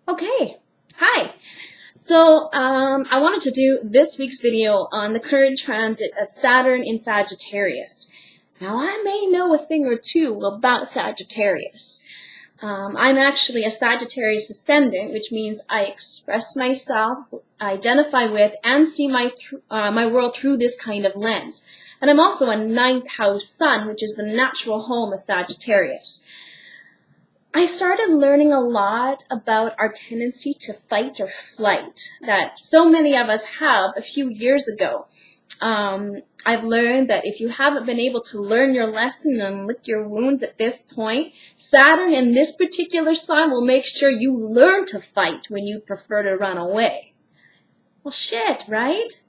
Okay, hi. So I wanted to do this week's video on the current transit of Saturn in Sagittarius. Now I may know a thing or two about Sagittarius. I'm actually a Sagittarius ascendant, which means I express myself, identify with, and see my world through this kind of lens. And I'm also a 9th house sun, which is the natural home of Sagittarius. I started learning a lot about our tendency to fight or flight that so many of us have a few years ago. I've learned that if you haven't been able to learn your lesson and lick your wounds at this point, Saturn in this particular sign will make sure you learn to fight when you prefer to run away. Well, shit, right?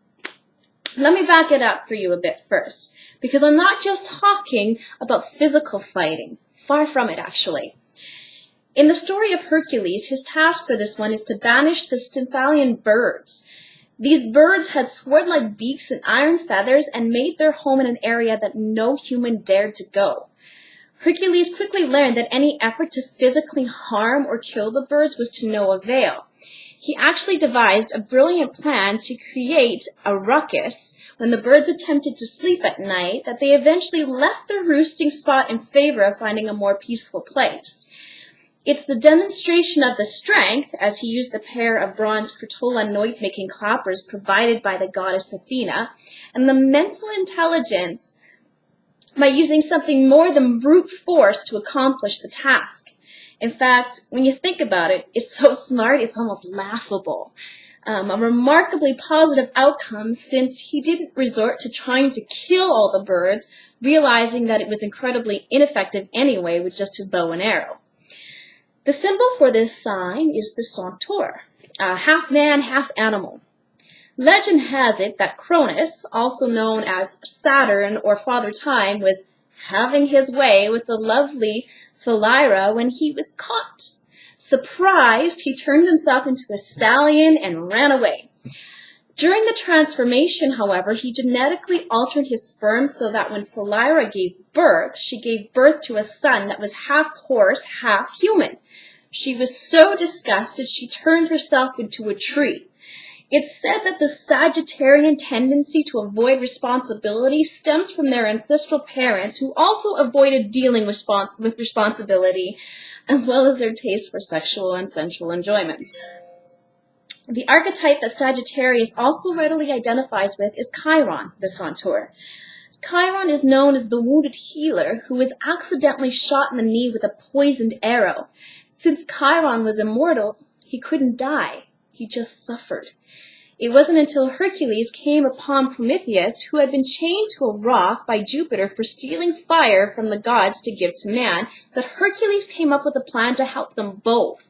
Let me back it up for you a bit first, because I'm not just talking about physical fighting. Far from it, actually. In the story of Hercules, his task for this one is to banish the Stymphalian birds. These birds had sword-like beaks and iron feathers and made their home in an area that no human dared to go. Hercules quickly learned that any effort to physically harm or kill the birds was to no avail. He actually devised a brilliant plan to create a ruckus when the birds attempted to sleep at night that they eventually left their roosting spot in favor of finding a more peaceful place. It's the demonstration of the strength, as he used a pair of bronze Crotola noise-making clappers provided by the goddess Athena, and the mental intelligence by using something more than brute force to accomplish the task. In fact, when you think about it, it's so smart, it's almost laughable. A remarkably positive outcome, since he didn't resort to trying to kill all the birds, realizing that it was incredibly ineffective anyway with just his bow and arrow. The symbol for this sign is the centaur, half man, half animal. Legend has it that Cronus, also known as Saturn or Father Time, was having his way with the lovely Philyra when he was caught. Surprised, he turned himself into a stallion and ran away. During the transformation, however, he genetically altered his sperm so that when Philyra gave birth, she gave birth to a son that was half horse, half human. She was so disgusted, she turned herself into a tree. It's said that the Sagittarian tendency to avoid responsibility stems from their ancestral parents, who also avoided dealing with responsibility, as well as their taste for sexual and sensual enjoyments. The archetype that Sagittarius also readily identifies with is Chiron, the centaur. Chiron is known as the wounded healer who was accidentally shot in the knee with a poisoned arrow. Since Chiron was immortal, he couldn't die. He just suffered. It wasn't until Hercules came upon Prometheus, who had been chained to a rock by Jupiter for stealing fire from the gods to give to man, that Hercules came up with a plan to help them both.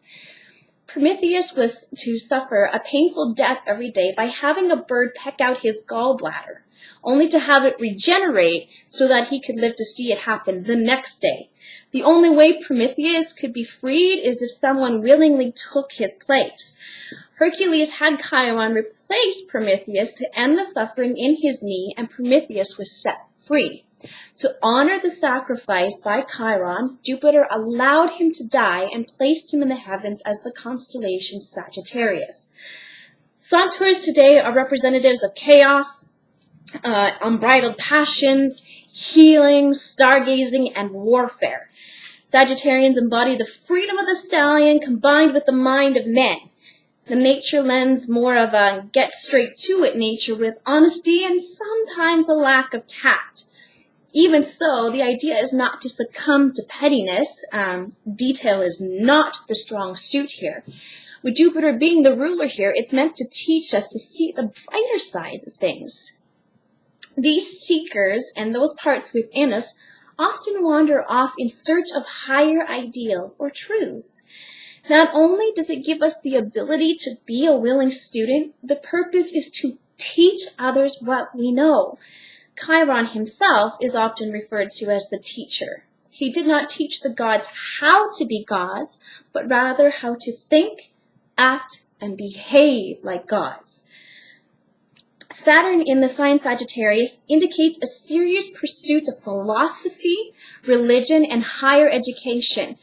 Prometheus was to suffer a painful death every day by having a bird peck out his gallbladder, only to have it regenerate so that he could live to see it happen the next day. The only way Prometheus could be freed is if someone willingly took his place. Hercules had Chiron replace Prometheus to end the suffering in his knee, and Prometheus was set free. To honor the sacrifice by Chiron, Jupiter allowed him to die and placed him in the heavens as the constellation Sagittarius. Centaurs today are representatives of chaos, unbridled passions, healing, stargazing, and warfare. Sagittarians embody the freedom of the stallion combined with the mind of men. The nature lends more of a get-straight-to-it nature with honesty and sometimes a lack of tact. Even so, the idea is not to succumb to pettiness. Detail is not the strong suit here. With Jupiter being the ruler here, it's meant to teach us to see the brighter side of things. These seekers and those parts within us often wander off in search of higher ideals or truths. Not only does it give us the ability to be a willing student, the purpose is to teach others what we know. Chiron himself is often referred to as the teacher. He did not teach the gods how to be gods, but rather how to think, act, and behave like gods. Saturn in the sign Sagittarius indicates a serious pursuit of philosophy, religion, and higher education.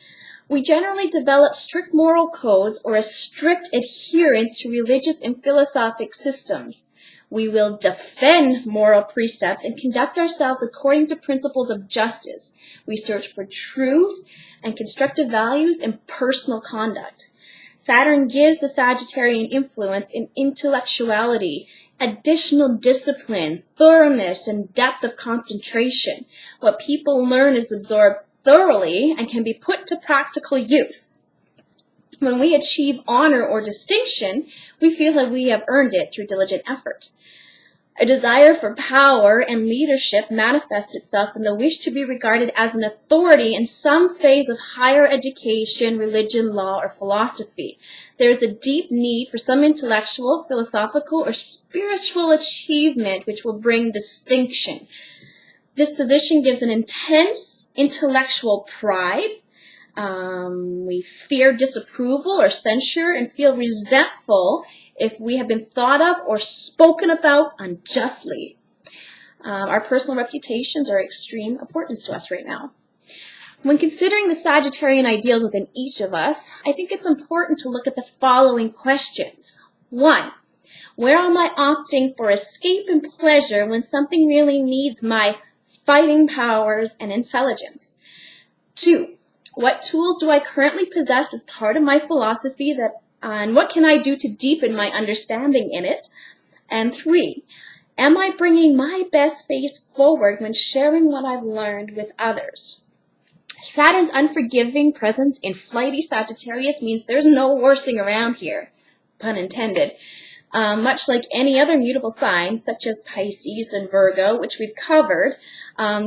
We generally develop strict moral codes or a strict adherence to religious and philosophic systems. We will defend moral precepts and conduct ourselves according to principles of justice. We search for truth and constructive values in personal conduct. Saturn gives the Sagittarian influence in intellectuality, additional discipline, thoroughness, and depth of concentration. What people learn is absorbed thoroughly and can be put to practical use. When we achieve honor or distinction, we feel that we have earned it through diligent effort. A desire for power and leadership manifests itself in the wish to be regarded as an authority in some phase of higher education, religion, law, or philosophy. There is a deep need for some intellectual, philosophical, or spiritual achievement which will bring distinction. This position gives an intense intellectual pride. We fear disapproval or censure and feel resentful if we have been thought of or spoken about unjustly. Our personal reputations are of extreme importance to us right now. When considering the Sagittarian ideals within each of us, I think it's important to look at the following questions. 1. Where am I opting for escape and pleasure when something really needs my fighting powers and intelligence? 2. What tools do I currently possess as part of my philosophy and what can I do to deepen my understanding in it? And 3, am I bringing my best face forward when sharing what I've learned with others? Saturn's unforgiving presence in flighty Sagittarius means there's no horsing around here, pun intended. Much like any other mutable signs, such as Pisces and Virgo, which we've covered,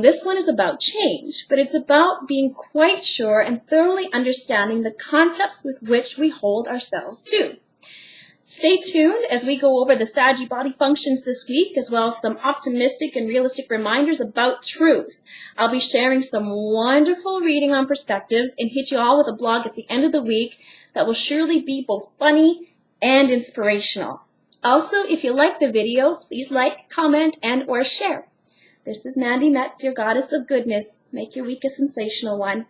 this one is about change, but it's about being quite sure and thoroughly understanding the concepts with which we hold ourselves to. Stay tuned as we go over the Saggy body functions this week, as well as some optimistic and realistic reminders about truths. I'll be sharing some wonderful reading on perspectives and hit you all with a blog at the end of the week that will surely be both funny and inspirational. Also, if you like the video, please like, comment, and or share. This is Mandy Metz, your goddess of goodness. Make your week a sensational one.